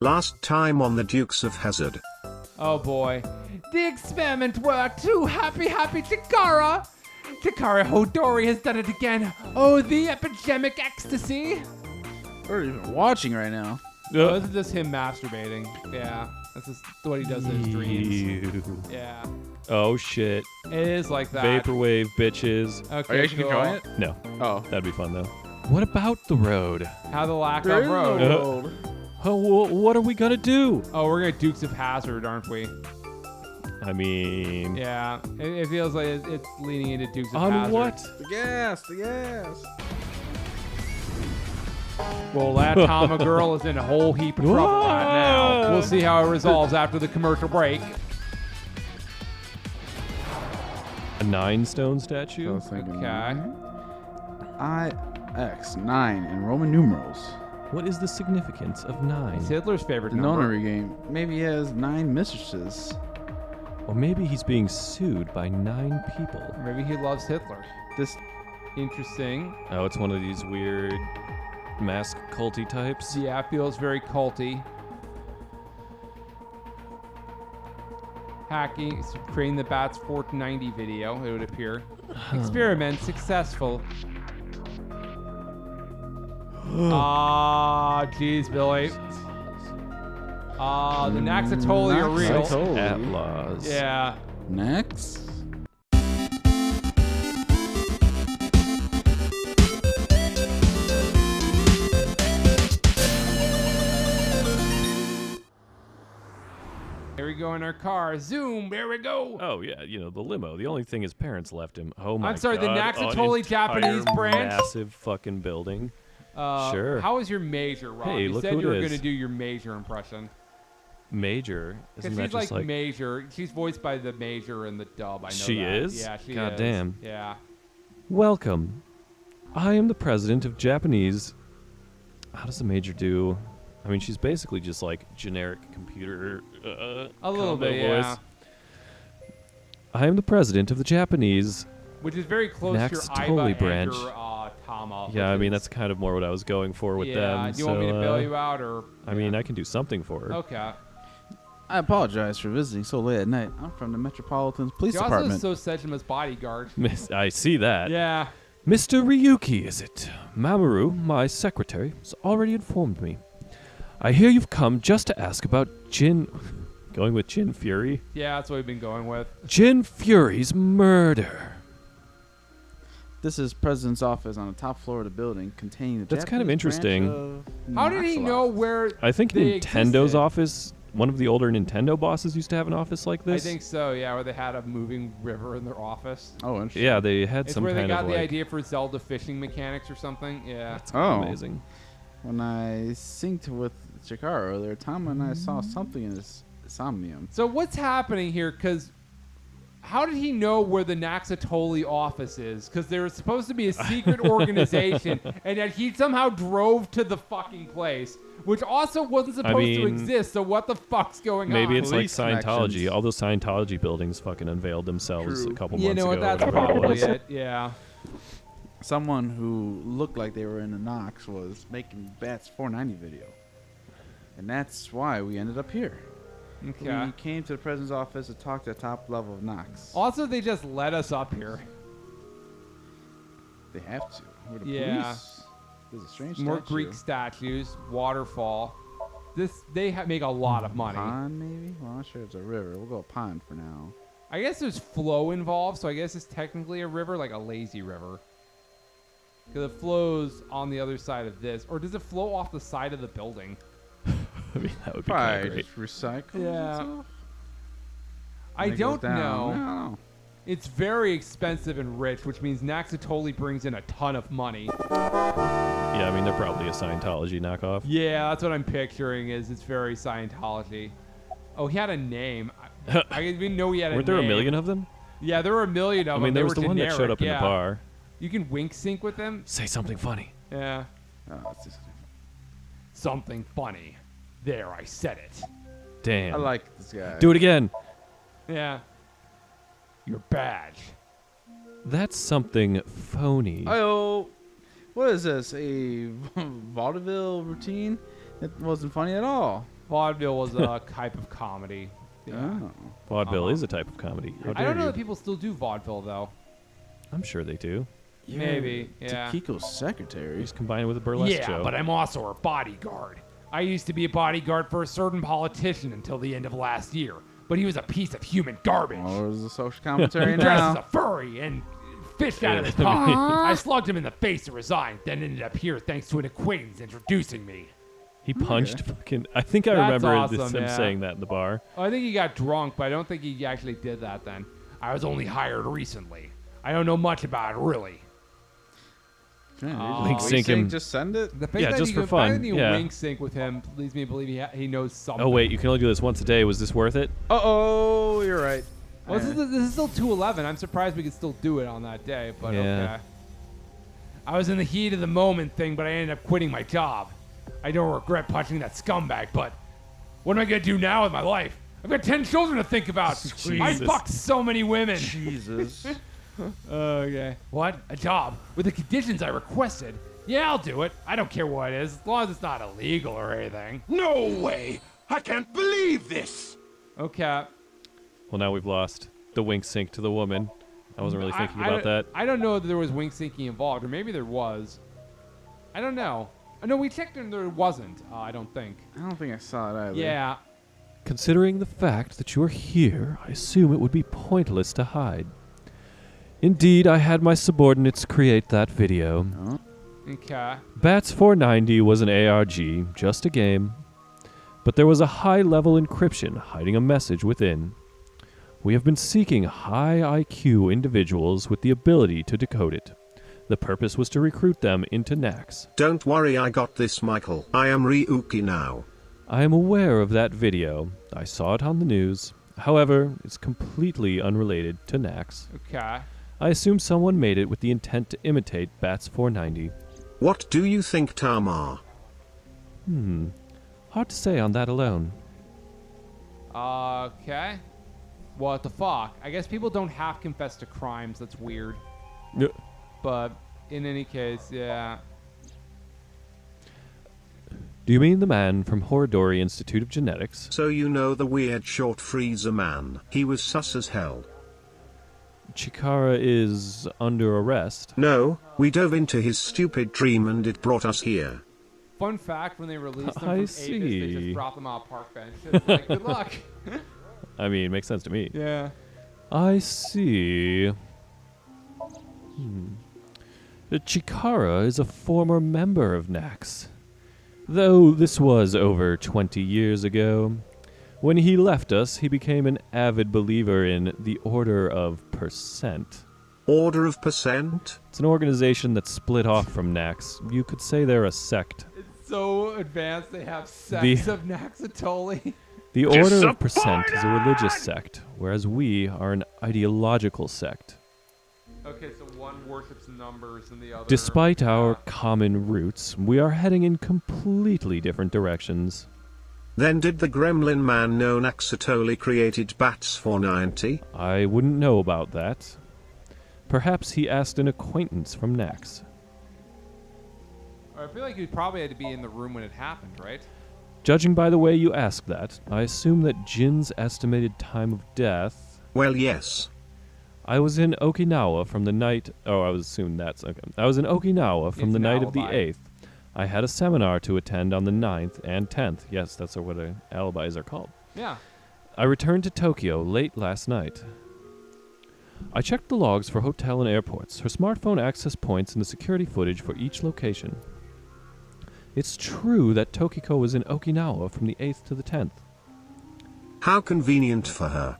Last time on the Dukes of Hazzard. Oh boy. The experiment worked. Too happy Takara. Takara Hodori has done it again. Oh, the epidemic ecstasy. We're even watching right now. Oh, this is just him masturbating. Yeah. That's just what he does in his dreams. Yeah. Oh shit. It is like that. Vaporwave, bitches. Okay, Are you actually cool. controlling it? No. Oh. That'd be fun though. What about the road? How the lack There of is road. no road. Oh, what are we gonna do? Oh, we're gonna Dukes of Hazzard, aren't we? I mean, Yeah. It feels like it's leaning into Dukes of on Hazzard. what? The gas. Well, that Tama girl is in a whole heap of trouble right now. Whoa. We'll see how it resolves after the commercial break. A 9-stone statue? I was thinking Okay. IX9 in Roman numerals. What is the significance of 9? It's Hitler's favorite The number. nonary game. Maybe he has 9 mistresses. Or maybe he's being sued by 9 people. Maybe he loves Hitler. This Interesting. Oh, it's one of these weird mask culty types. Yeah, feels very culty. Hacking, creating the Bats 490 video, it would appear. Experiment successful. Jeez, Billy. The Naixatloz are real. Naixatloz. Yeah. Next. Here we go in our car. Zoom, there we go. Oh yeah, the limo. The only thing his parents left him. Oh my god. I'm sorry, the an Naixatloz entire Japanese branch? Massive fucking building. Sure. How was your major, Rob? Hey, you look said who you were it going to is. do your major impression. Major. Isn't Because that she's just like major. She's voiced by the major in the dub. I know She that. is? Yeah, she God is. damn. Yeah. Welcome. I am the president of Japanese. How does the major do? I mean, she's basically just like generic computer. A little combo bit, yeah. voice. I am the president of the Japanese. Which is very close to your Naixatloz Iva branch. and your Tama. Yeah, I which mean is- that's kind of more what I was going for with them. Yeah, do you want me to bail you out or? I mean, I can do something for her. Okay. I apologize for visiting so late at night. I'm from the Metropolitan Police She also Department. is so Sejima's bodyguard. I see that. Yeah. Mr. Ryuki, is it? Mamoru, my secretary, has already informed me. I hear you've come just to ask about Jin... Going with Jin Fury? Yeah, that's what we've been going with. Jin Fury's murder. This is President's office on the top floor of the building containing the That's kind of Japanese interesting. branch of How did he Naixatloz. know where I think they Nintendo's existed? office, one of the older Nintendo bosses used to have an office like this. I think so, yeah, where they had a moving river in their office. Oh, interesting. Yeah, they had It's some where they kind got of the like... idea for Zelda fishing mechanics or something. Yeah. Oh. Amazing. When I synced with Chikara earlier, Tom and I saw something in his somnium. So what's happening here? Because how did he know where the Naixatloz office is? Because there was supposed to be a secret organization, and yet he somehow drove to the fucking place, which also wasn't supposed to mean, exist. So what the fuck's going on? Maybe it's like Police Scientology. connections. All those Scientology buildings fucking unveiled themselves True. a couple You months know ago. what? That's whatever it probably was. it. Yeah. Someone who looked like they were in the Knox was making Bats 490 video. And that's why we ended up here. Okay. We came to the president's office to talk to the top level of Knox. Also, they just let us up here. They have to. We're the Yeah. police. There's a strange More statue. Greek statues, waterfall. They make a lot of money. Pond, maybe? Well, I'm not sure it's a river. We'll go pond for now. I guess there's flow involved, so I guess it's technically a river, like a lazy river. Because it flows on the other side of this. Or does it flow off the side of the building? I mean, that would be kind Probably of great. just recycle. Yeah. I And it don't goes down. know. No. It's very expensive and rich, which means Naixatloz brings in a ton of money. Yeah, I mean, they're probably a Scientology knockoff. Yeah, that's what I'm picturing. Is it's very Scientology. Oh, he had a name. I didn't even know he had a name. Weren't there a million of them? Yeah, there were a million of them. I mean, They there was were the one that showed generic, up in yeah. the bar. You can wink sync with them. Say something funny. Yeah. Oh, it's just- Something funny. There, I said it. Damn. I like this guy. Do it again. Yeah. Your badge. That's something phony. Oh, what is this? A vaudeville routine? It wasn't funny at all. Vaudeville was a type of comedy. Yeah. Oh. Vaudeville is a type of comedy. How I dare don't know you. that people still do vaudeville though. I'm sure they do. Maybe, yeah. To Kiko's You secretary. just combine it with a burlesque Yeah, show. but I'm also a bodyguard. I used to be a bodyguard for a certain politician until the end of last year, but he was a piece of human garbage. Oh, there's a social commentary He dresses now. a furry and fished out of his pocket. I slugged him in the face to resign, then ended up here thanks to an acquaintance introducing me. He punched fucking. I think I That's remember awesome, him yeah. saying that in the bar. I think he got drunk, but I don't think he actually did that then. I was only hired recently. I don't know much about it, really. Yeah, Link just sync him. Just send it. The fact Yeah, that just you for can fun, finally yeah. wink sync with him leads me to believe he knows something. Oh wait, you can only do this once a day. Was this worth it? Uh-oh, you're right. Well, this is still 211. I'm surprised we could still do it on that day, but Yeah. okay. I was in the heat of the moment thing, but I ended up quitting my job. I don't regret punching that scumbag, but what am I going to do now with my life? I've got 10 children to think about. I Jesus. fucked so many women. Jesus. Okay. What? A job? With the conditions I requested? Yeah, I'll do it. I don't care what it is, as long as it's not illegal or anything. No way! I can't believe this! Okay. Well, now we've lost the wink sync to the woman. I wasn't really thinking about that. I don't know that there was wink syncing involved, or maybe there was. I don't know. No, we checked and there wasn't. I don't think. I don't think I saw it either. Yeah. Considering the fact that you are here, I assume it would be pointless to hide. Indeed, I had my subordinates create that video. Oh. Okay. Bats 490 was an ARG, just a game. But there was a high-level encryption hiding a message within. We have been seeking high IQ individuals with the ability to decode it. The purpose was to recruit them into Nax. Don't worry, I got this, Michael. I am Ryuki now. I am aware of that video. I saw it on the news. However, it's completely unrelated to Nax. Okay. I assume someone made it with the intent to imitate Bats 490. What do you think, Tamar? Hard to say on that alone. Okay. What the fuck? I guess people don't have to confess to crimes. That's weird. But in any case, yeah. Do you mean the man from Horodori Institute of Genetics? So you know the weird short freezer man. He was sus as hell. Chikara is under arrest. No, we dove into his stupid dream and it brought us here. Fun fact: when they released them from I Avis, they see. just dropped them out park bench. It's like, good luck. I mean, it makes sense to me. Yeah. I see. Chikara is a former member of Nax. Though this was over 20 years ago. When he left us, he became an avid believer in the Order of Percent. Order of Percent? It's an organization that split off from Nax. You could say they're a sect. It's so advanced. They have The- sects of Naxatloz. The Order of Percent is a religious sect, whereas we are an ideological sect. Okay, so one worships numbers and the other. Despite our common roots, we are heading in completely different directions. Then did the gremlin man know Naxatloz created Bats 490? I wouldn't know about that. Perhaps he asked an acquaintance from Nax. I feel like you probably had to be in the room when it happened, right? Judging by the way you ask that, I assume that Jin's estimated time of death... Well, yes. I was in Okinawa from the night... Oh, I was assuming that's... Okay. I was in Okinawa from It's the an night of the alibi. 8th. I had a seminar to attend on the 9th and 10th. Yes, that's what alibis are called. Yeah. I returned to Tokyo late last night. I checked the logs for hotel and airports, her smartphone access points, and the security footage for each location. It's true that Tokiko was in Okinawa from the 8th to the 10th. How convenient for her.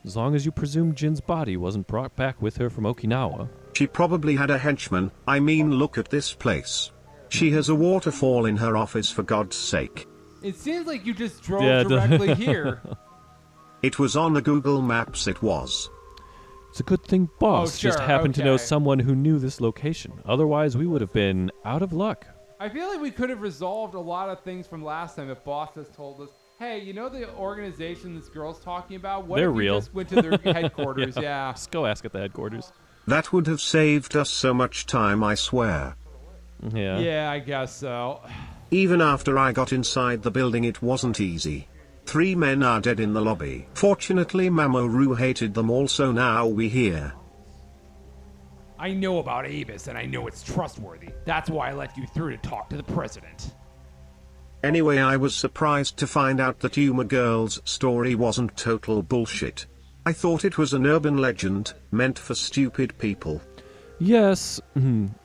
As long as you presume Jin's body wasn't brought back with her from Okinawa. She probably had a henchman. I mean, look at this place. She has a waterfall in her office, for God's sake. It seems like you just drove Yeah, directly here. It was on the Google Maps, it was. It's a good thing Boss just sure, happened to know okay. someone who knew this location. Otherwise, we would have been out of luck. I feel like we could have resolved a lot of things from last time if Boss has told us, hey, you know the organization this girl's talking about? What They're if we real. just went to their headquarters? Yeah. Just go ask at the headquarters. That would have saved us so much time, I swear. Yeah. Yeah, I guess so. Even after I got inside the building it wasn't easy. 3 men are dead in the lobby. Fortunately Mamoru hated them all, so now we hear. I know about Avis and I know it's trustworthy. That's why I let you through to talk to the president. Anyway, I was surprised to find out that Yuma Girl's story wasn't total bullshit. I thought it was an urban legend, meant for stupid people. Yes,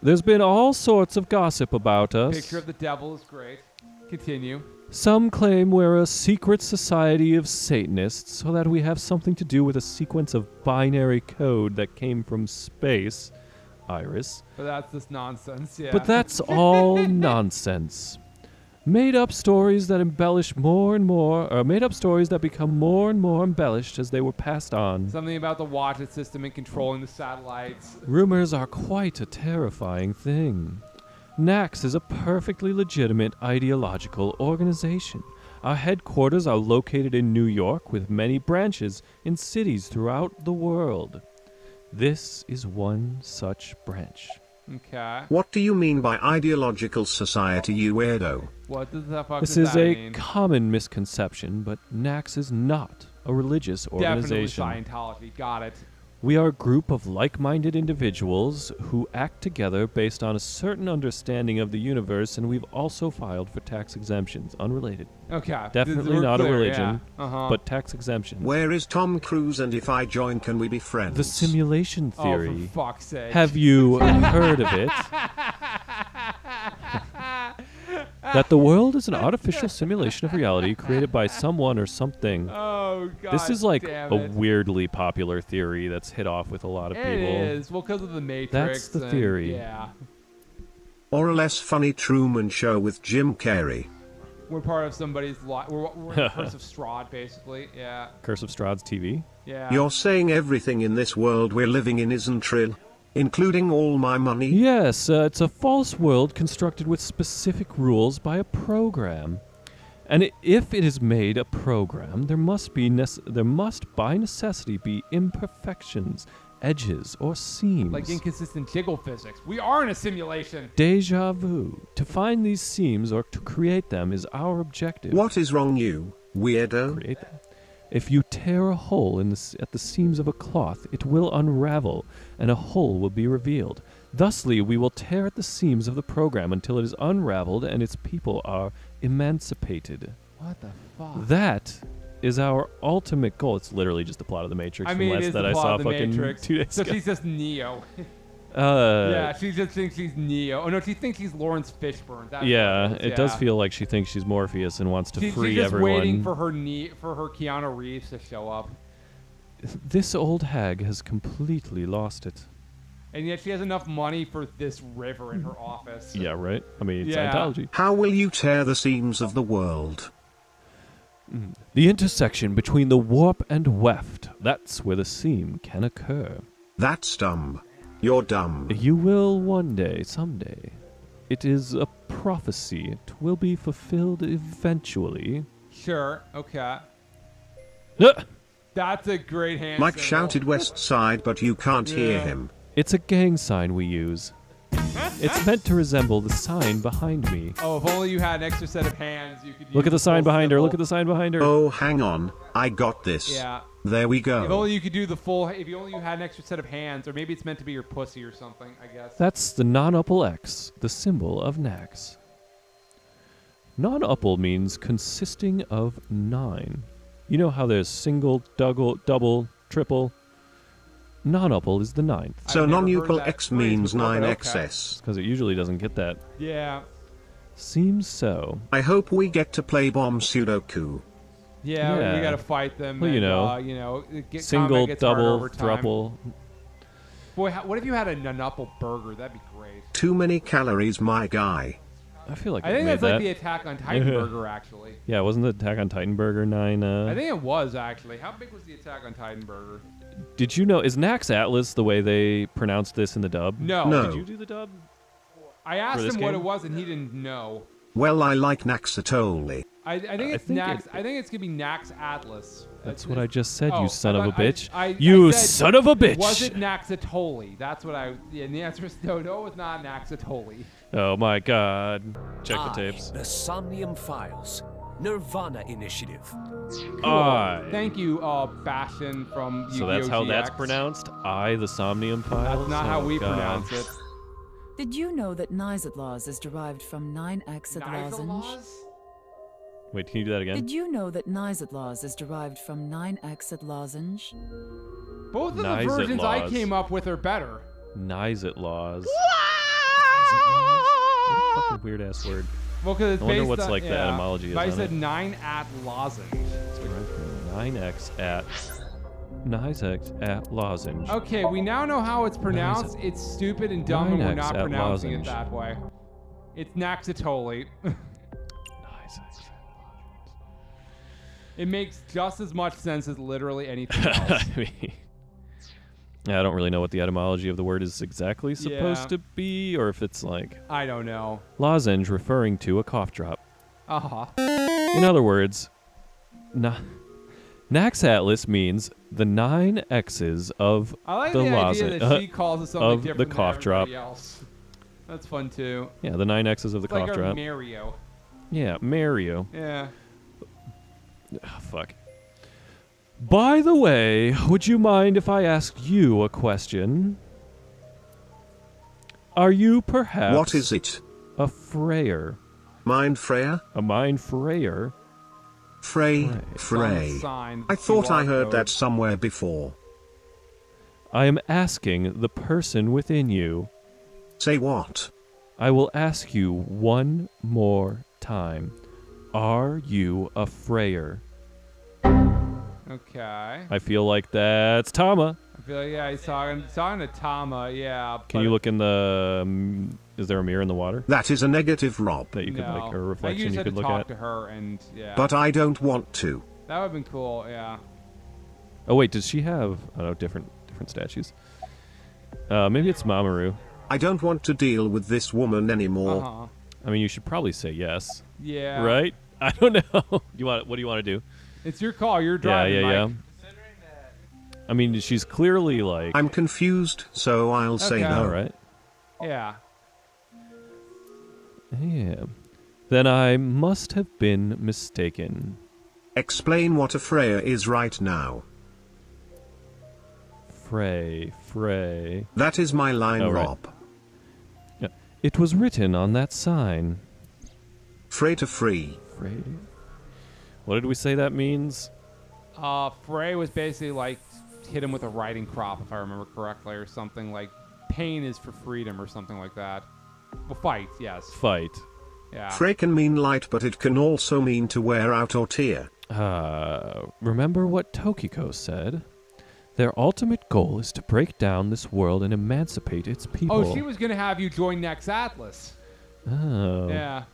there's been all sorts of gossip about us. Picture of the devil is great. Continue. Some claim we're a secret society of Satanists, so that we have something to do with a sequence of binary code that came from space. Iris. But that's just nonsense, yeah. But that's all nonsense. Made-up stories that embellish more and more, or made-up stories that become more and more embellished as they were passed on. Something about the watch it system and controlling the satellites. Rumors are quite a terrifying thing. NAX is a perfectly legitimate ideological organization. Our headquarters are located in New York with many branches in cities throughout the world. This is one such branch. Okay. What do you mean by ideological society, you weirdo? What does the fuck This does is that a mean? common misconception, but NAX is not a religious organization. Definitely Scientology. Got it. We are a group of like-minded individuals who act together based on a certain understanding of the universe, and we've also filed for tax exemptions. Unrelated. Okay. Definitely We're not a clear, religion, yeah. Uh-huh. but tax exemptions. Where is Tom Cruise, and if I join can we be friends? The simulation Oh, theory. for fuck's sake. Have you heard of it? That the world is an artificial simulation of reality created by someone or something. Oh, God. This is like damn a it. weirdly popular theory that's hit off with a lot of people. It is. Well, because of the Matrix. That's the and- theory. Yeah. Or a less funny Truman Show with Jim Carrey. We're part of somebody's life. We're in Curse of Strahd, basically. Yeah. Curse of Strahd's TV. Yeah. You're saying everything in this world we're living in isn't real? Including all my money? Yes, it's a false world constructed with specific rules by a program. And if it is made a program, there must by necessity be imperfections, edges, or seams. Like inconsistent jiggle physics. We are in a simulation. Deja vu. To find these seams or to create them is our objective. What is wrong, you weirdo? Create them. If you tear a hole at the seams of a cloth, it will unravel, and a hole will be revealed. Thusly, we will tear at the seams of the program until it is unraveled and its people are emancipated. What the fuck? That is our ultimate goal. It's literally just the plot of The Matrix I from mean, it less is that the I plot saw of the fucking Matrix. 2 days So ago. she's just Neo. Yeah, she just thinks she's Neo. Oh no, she thinks she's Lawrence Fishburne. That's Yeah, what it does feel like she thinks she's Morpheus and wants to free she's just everyone. waiting for her Keanu Reeves to show up, This old hag has completely lost it. and yet she has enough money for this river in her office. Yeah, right? I mean, it's Yeah. Scientology. How will you tear the seams of the world? The intersection between the warp and weft, that's where the seam can occur. That's dumb. You're dumb. You will one day, someday. It is a prophecy. It will be fulfilled eventually. Sure. Okay. Ah! That's a great hand. Mike symbol. shouted West Side, but you can't hear Yeah. him. It's a gang sign we use. It's meant to resemble the sign behind me. Oh, if only you had an extra set of hands, you could. Look use at the sign full behind her. symbol. Look at the sign behind her. Oh, hang on. I got this. Yeah. There we If go. only you could do the full. If you only you had an extra set of hands, or maybe it's meant to be your pussy or something. I guess. That's the non-upple X, the symbol of Nax. Non-upple means consisting of 9. You know how there's single, double, triple? Non-upple is the 9th. So I've never non-upple heard that X phrase means before, but 9XS. Because it usually doesn't get that. Yeah. Seems so. I hope we get to play Bomb Sudoku. Yeah. Yeah. We gotta fight them. Well, and, you know, get Single, combat gets harder double, over time. thruple. Boy, what if you had a non-upple burger? That'd be great. Too many calories, my guy. I feel like I I think made that's that. like the Attack on Titan burger, actually. Yeah, wasn't the Attack on Titan burger 9? I think it was actually. How big was the Attack on Titan burger? Did you know, is Naxatloz the way they pronounced this in the dub? No. No. Did you do the dub? I asked this him what game? it was, and he didn't know. Well, I like Naixatloz. I think it's think Nax. it- I think it's gonna be Naixatloz. That's what I just said, Oh, you son of a bitch. I You said, son of a bitch! Was it Naixatloz? That's what I. Yeah, and the answer is no. No, it's not Naixatloz. Oh my god. Check the tapes. The Somnium Files. Nirvana Initiative. I. Thank you, Bastion from Yu-Gi-Oh! So that's how that's GX. pronounced? I, the Somnium Files? That's not how Oh, we God. pronounce it. Did you know that Naixatloz is derived from Naixatloz? Nai-zah-loz? Wait, can you do that again? Did you know that Naixatloz is derived from Naixatloz? Both of the versions I Naixatloz. came up with are better. Naixatloz. Naixatloz? What a fucking weird ass word. Well, because it's I wonder based what's on, like the yeah. etymology is But I on said it. 9 at lozenge. 9x at 9x at lozenge. Okay, we now know how it's pronounced. It's stupid and dumb, and we're 9x not at pronouncing lozenge. it that way. It's Naixatloz. 9x at It makes just as much sense as literally anything lozenge. else. I mean, yeah, I don't really know what the etymology of the word is exactly supposed Yeah. to be, or if it's like I don't know. lozenge referring to a cough drop. Uh-huh. In other words, Naixatloz means the 9 X's of I like the the idea lozenge. that she calls it something of the different cough than drop. everybody else. That's fun, too. Yeah, the 9 X's of the It's like cough our drop. Mario. Yeah, Mario. Yeah. Oh, fuck. By the way, would you mind if I asked you a question? Are you perhaps What is it? a frayer? Mind Freya? A mind frayer? Frey? Frey. Frey. Some sign, I thought I QR heard code. that somewhere before. I am asking the person within you. Say what? I will ask you one more time. Are you a frayer? Okay. I feel like that's Tama. I feel like, yeah, he's talking to Tama, yeah. Can but you look in the... is there a mirror in the water That is a negative, Rob. that you could, No. like, or a I reflection just you had could to look talk at? to her, and yeah. But I don't want to. That would have been cool, yeah. Oh, wait, does she have... oh, no, different statues. Maybe it's Mamoru. I don't want to deal with this woman anymore. Uh-huh. I mean, you should probably say yes. Yeah. Right? I don't know. What do you want to do? It's your call. You're driving, yeah. Mike. I mean, she's clearly like... I'm confused, so I'll say Okay. no. all right. Yeah. Yeah. Then I must have been mistaken. Explain what a Freya is right now. Frey. That is my line, Oh, right. Rob. Yeah. It was written on that sign. Frey to free. Frey. What did we say that means? Frey was basically like hit him with a riding crop, if I remember correctly, or something like pain is for freedom or something like that. Well, fight, yes. Fight. Yeah. Frey can mean light, but it can also mean to wear out or tear. Remember what Tokiko said? Their ultimate goal is to break down this world and emancipate its people. Oh, she was going to have you join Naixatloz. Oh. Yeah.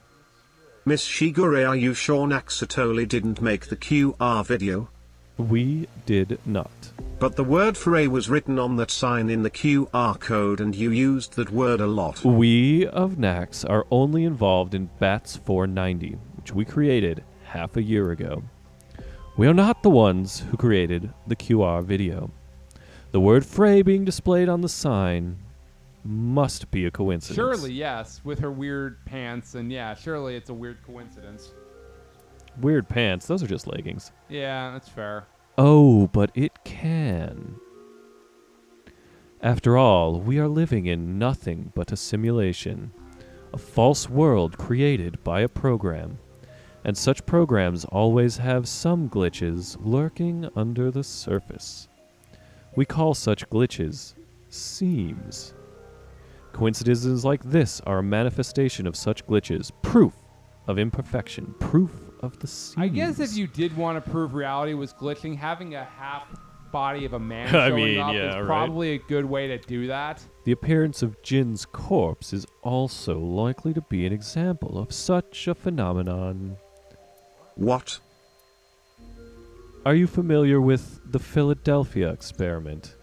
Miss Shigure, are you sure Naxatoli didn't make the QR video? We did not. But the word Frey was written on that sign in the QR code and you used that word a lot. We of Nax are only involved in BATS 490, which we created half a year ago. We are not the ones who created the QR video. The word Frey being displayed on the sign must be a coincidence. Surely, yes, with her weird pants, and yeah, surely it's a weird coincidence. Weird pants, those are just leggings. Yeah, that's fair. Oh, but it can. After all, we are living in nothing but a simulation, a false world created by a program, and such programs always have some glitches lurking under the surface. We call such glitches seams. Coincidences like this are a manifestation of such glitches, proof of imperfection, proof of the seams. I guess if you did want to prove reality was glitching, having a half body of a man I showing mean, up yeah, is right. probably a good way to do that. The appearance of Jin's corpse is also likely to be an example of such a phenomenon. What? Are you familiar with the Philadelphia experiment?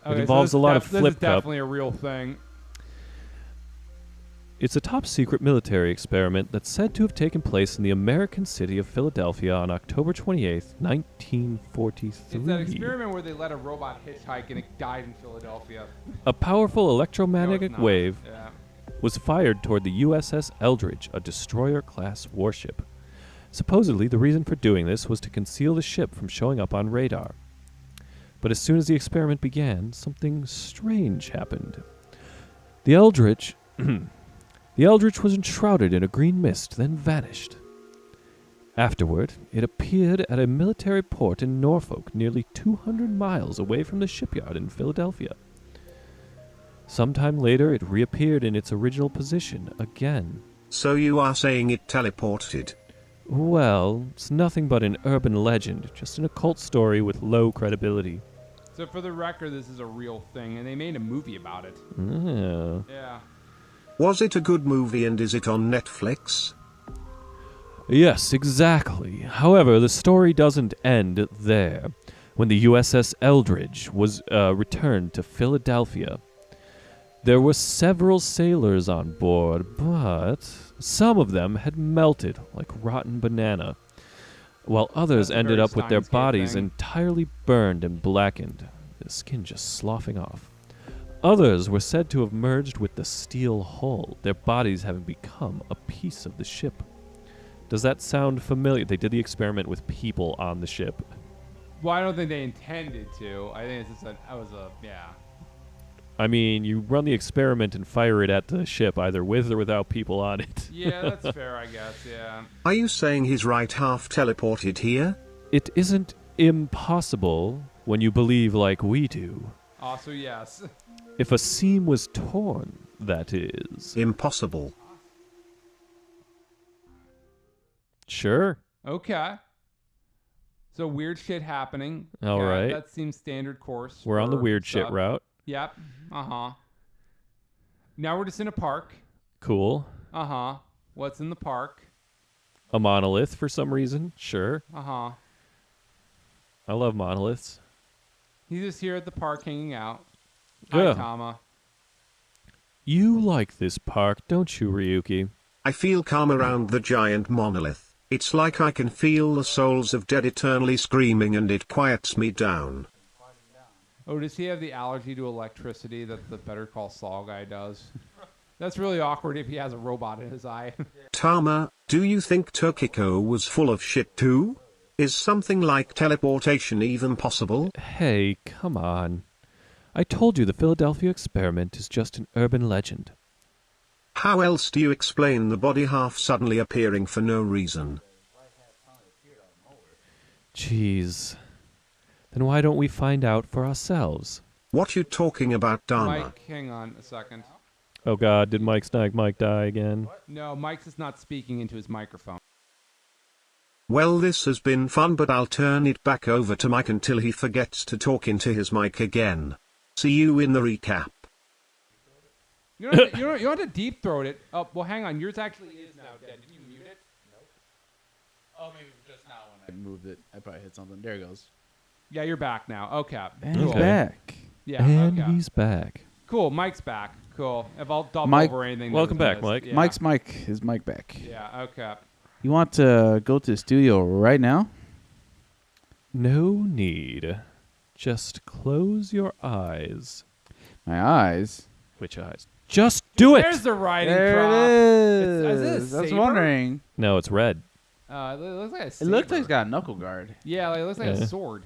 Okay, so involves this a lot of this flip is cup. definitely a real thing. It's a top-secret military experiment that's said to have taken place in the American city of Philadelphia on October 28th, 1943. It's that experiment where they let a robot hitchhike and it died in Philadelphia. A powerful No, electromagnetic it's not. wave Yeah. was fired toward the USS Eldridge, a destroyer-class warship. Supposedly, the reason for doing this was to conceal the ship from showing up on radar. But as soon as the experiment began, something strange happened. The Eldridge was enshrouded in a green mist, then vanished. Afterward, it appeared at a military port in Norfolk, nearly 200 miles away from the shipyard in Philadelphia. Sometime later, it reappeared in its original position again. So you are saying it teleported? Well, it's nothing but an urban legend, just an occult story with low credibility. So for the record, this is a real thing, and they made a movie about it. Yeah. Yeah. Was it a good movie and is it on Netflix? Yes, exactly. However, the story doesn't end there. When the USS Eldridge was returned to Philadelphia, there were several sailors on board, but some of them had melted like rotten banana, while others That's a ended very up with their Steins Gate bodies thing. entirely burned and blackened, the skin just sloughing off. Others were said to have merged with the steel hull, their bodies having become a piece of the ship. Does that sound familiar? They did the experiment with people on the ship. Well, I don't think they intended to. I think it's just yeah. I mean, you run the experiment and fire it at the ship, either with or without people on it. Yeah, that's fair, I guess, yeah. Are you saying his right half teleported here? It isn't impossible when you believe like we do. Also, yes. If a seam was torn, that is. Impossible. Sure. Okay. So weird shit happening. All right. That seems standard course. We're on the for weird shit stuff. route. Yep. Now we're just in a park. Cool. What's in the park? A monolith for some reason. Sure. I love monoliths. He's just here at the park hanging out. Yeah. Hi, Tama. You like this park, don't you, Ryuki? I feel calm around the giant monolith. It's like I can feel the souls of dead eternally screaming and it quiets me down. Oh, does he have the allergy to electricity that the Better Call Saul guy does? That's really awkward if he has a robot in his eye. Tama, do you think Tokiko was full of shit too? Is something like teleportation even possible? Hey, come on. I told you the Philadelphia experiment is just an urban legend. How else do you explain the body half suddenly appearing for no reason? Jeez. Then why don't we find out for ourselves? What you talking about, Dharma? Mike, hang on a second. Oh god, did Mike die again? No, Mike's is not speaking into his microphone. Well, this has been fun, but I'll turn it back over to Mike until he forgets to talk into his mic again. See you in the recap. You don't have to deep throat it. Oh, well, hang on. Yours actually is now dead. Did you mute it? Oh, maybe just now when I moved it, I probably hit something. There it goes. Yeah, you're back now. Okay. And Cool. he's back. Yeah, And okay. he's back. Cool. Mike's back. Cool. If I'll double Mike, over anything. welcome that was back, Mike. missed. Yeah. Mike's mic. His mic back. Yeah, okay. You want to go to the studio right now? No need. Just close your eyes. My eyes. Which eyes? Just do it! There's the writing There prop. it is. Is this a I was saber? wondering. No, it's red. It looks like a It saber. looks like it's got a knuckle guard. Yeah, like, it looks like Yeah. a sword.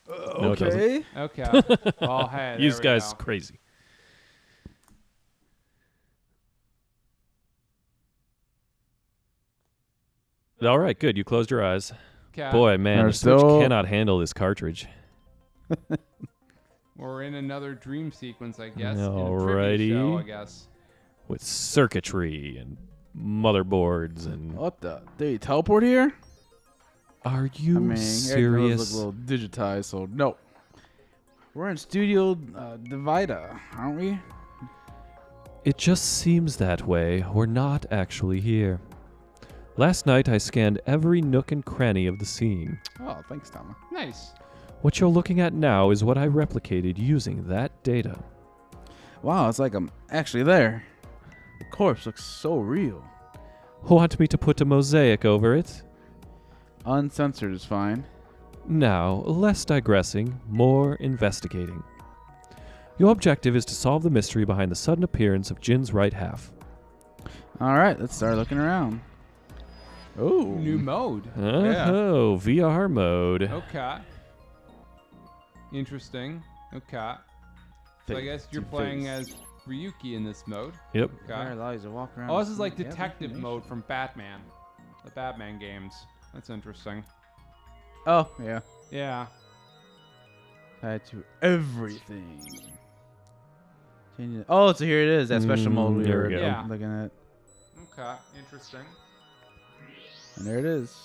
No, it doesn't. Okay. Well, hey, You there we guys go. crazy. All right, good. You closed your eyes. Okay. Boy, man, They're the Switch still- cannot handle this cartridge. We're in another dream sequence, I guess. Alrighty. In a trivia show, I guess. With circuitry and motherboards and... What the? Did he teleport here? Are you I mean, serious? Look a little digitized, so no. We're in Studio Divida, aren't we? It just seems that way. We're not actually here. Last night I scanned every nook and cranny of the scene. Oh, thanks, Tama. Nice. What you're looking at now is what I replicated using that data. Wow, it's like I'm actually there. corpse looks so real. Want me to put a mosaic over it? Uncensored is fine. Now, less digressing, more investigating. Your objective is to solve the mystery behind the sudden appearance of Jin's right half. All right, let's start looking around. Oh, New mode. Oh, VR mode. Okay. Interesting. Okay. So I guess you're playing as Ryuki in this mode. Yep. Okay. allows you to walk around. Oh, and this is see like every detective information. mode from Batman. The Batman games. That's interesting. Oh, yeah. Yeah. Tied to everything. Oh, so here it is. That special mode we there were we go. Yeah. looking at. Okay. Interesting. And there it is.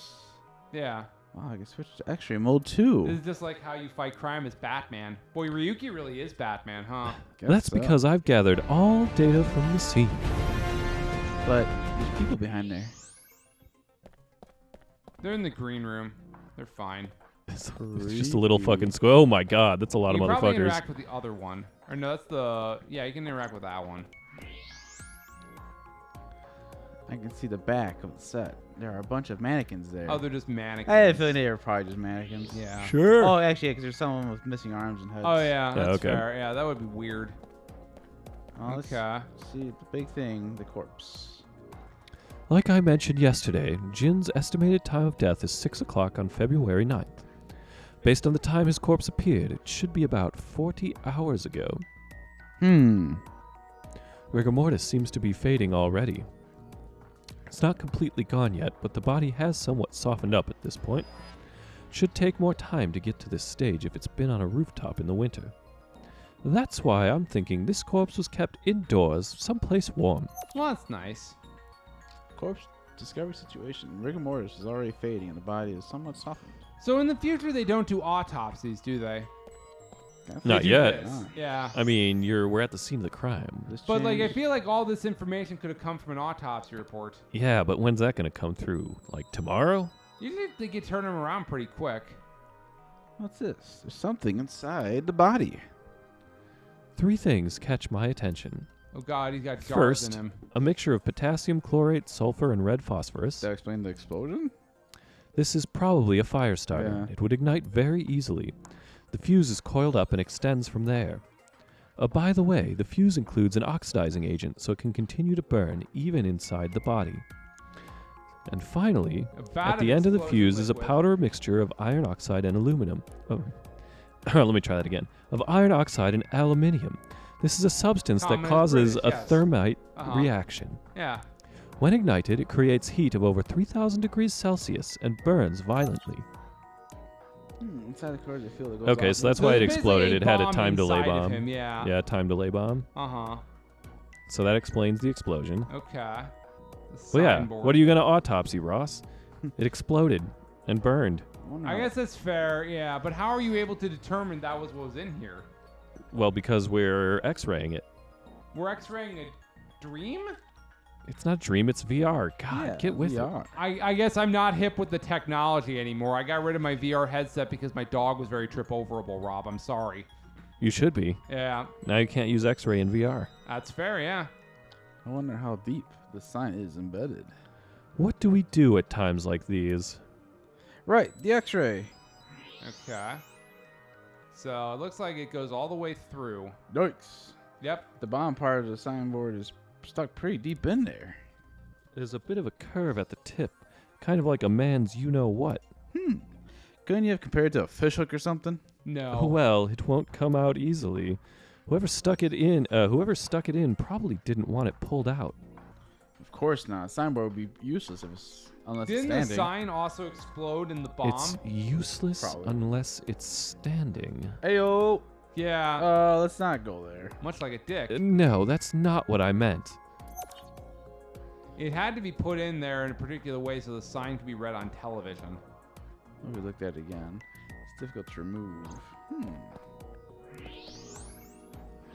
Yeah. Wow, I can switch to X-ray mode too. This is just like how you fight crime as Batman. Boy, Ryuki really is Batman, huh? Guess That's so. because I've gathered all data from the scene. But there's people behind there. They're in the green room. They're fine. It's just a little fucking squid. Oh my god, that's a lot You of can probably motherfuckers. interact with the other one. Or no, that's the... Yeah, you can interact with that one. I can see the back of the set. There are a bunch of mannequins there. Oh, they're just mannequins. I had a feeling they were probably just mannequins. Yeah. Sure. Oh, actually, because there's someone with missing arms and heads. Oh, yeah. That's okay. fair. Yeah, that would be weird. Oh, let's Okay. see the big thing, the corpse. Like I mentioned yesterday, Jin's estimated time of death is 6 o'clock on February 9th. Based on the time his corpse appeared, it should be about 40 hours ago. Rigor mortis seems to be fading already. It's not completely gone yet, but the body has somewhat softened up at this point. Should take more time to get to this stage if it's been on a rooftop in the winter. That's why I'm thinking this corpse was kept indoors, someplace warm. Well, that's nice. Corpse discovery situation. Rigor mortis is already fading and the body is somewhat softened. So in the future, they don't do autopsies, do they? Not They do yet. this. Ah. Yeah. I mean, we're at the scene of the crime. This But like, I changed- feel like all this information could have come from an autopsy report. Yeah, but when's that going to come through? Like tomorrow? Usually they can turn them around pretty quick. What's this? There's something inside the body. 3 things catch my attention. Oh god, he's got jars First, in him. a mixture of potassium chlorate, sulfur, and red phosphorus. Does that explain the explosion? This is probably a fire starter. Yeah. It would ignite very easily. The fuse is coiled up and extends from there. By the way, the fuse includes an oxidizing agent, so it can continue to burn even inside the body. And finally, A vat at the end of the explosive fuse is a liquid. powder mixture of iron oxide and aluminum. Oh. Let me try that again. Of iron oxide and aluminium. This is a substance that Common as causes British, a yes. thermite Uh-huh. reaction. Yeah. When ignited, it creates heat of over 3,000 degrees Celsius and burns violently. Inside the corpse, I feel it goes Okay, off so that's in- why it there's basically exploded. a It had a bomb time delay inside of bomb. him, yeah. Yeah, time delay bomb. Uh-huh. So that explains the explosion. Okay. Well, yeah. Signboard. What are you going to autopsy, Ross? It exploded and burned. wonder I how- guess that's fair, yeah. But how are you able to determine that was what was in here? Well, because we're X-raying it. We're X-raying a dream? It's not dream, it's VR. God, Yeah, get with it. VR. I guess I'm not hip with the technology anymore. I got rid of my VR headset because my dog was very trip-overable, Rob. I'm sorry. You should be. Yeah, Now you can't use X-ray in VR. that's fair, yeah. I wonder how deep the sign is embedded. What do we do at times like these? Right, the X-ray. Okay. So it looks like it goes all the way through. Yikes. Yep. The bottom part of the signboard is stuck pretty deep in there. There's a bit of a curve at the tip, kind of like a man's you-know-what. Couldn't you have compared it to a fish hook or something? No. Well, it won't come out easily. Whoever stuck it in probably didn't want it pulled out. Of course not. A signboard would be useless if it's unless Didn't it's the standing. sign also explode in the bomb? It's useless Probably. unless it's standing. Ayo. Yeah. Let's not go there. Much like a dick. No, that's not what I meant. It had to be put in there in a particular way so the sign could be read on television. Let me look at it again. It's difficult to remove.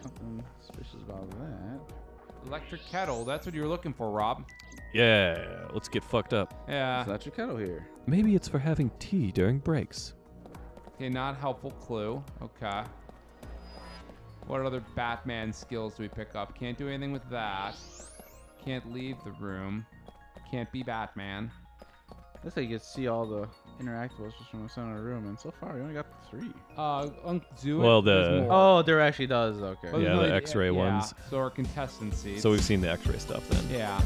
Something suspicious about that. Electric kettle. That's what you were looking for, Rob. Yeah, let's get fucked up. Yeah. So that's your kettle here. Maybe it's for having tea during breaks. Okay, not helpful clue. Okay. What other Batman skills do we pick up? Can't do anything with that. Can't leave the room. Can't be Batman. Looks like you can see all the interactables just from the center of the room, and so far we only got 3. Zoo. Well, there's more. Oh, there actually does. Okay. But Yeah, there's the X-ray ones. So our contestant seats. So we've seen the X-ray stuff then. Yeah.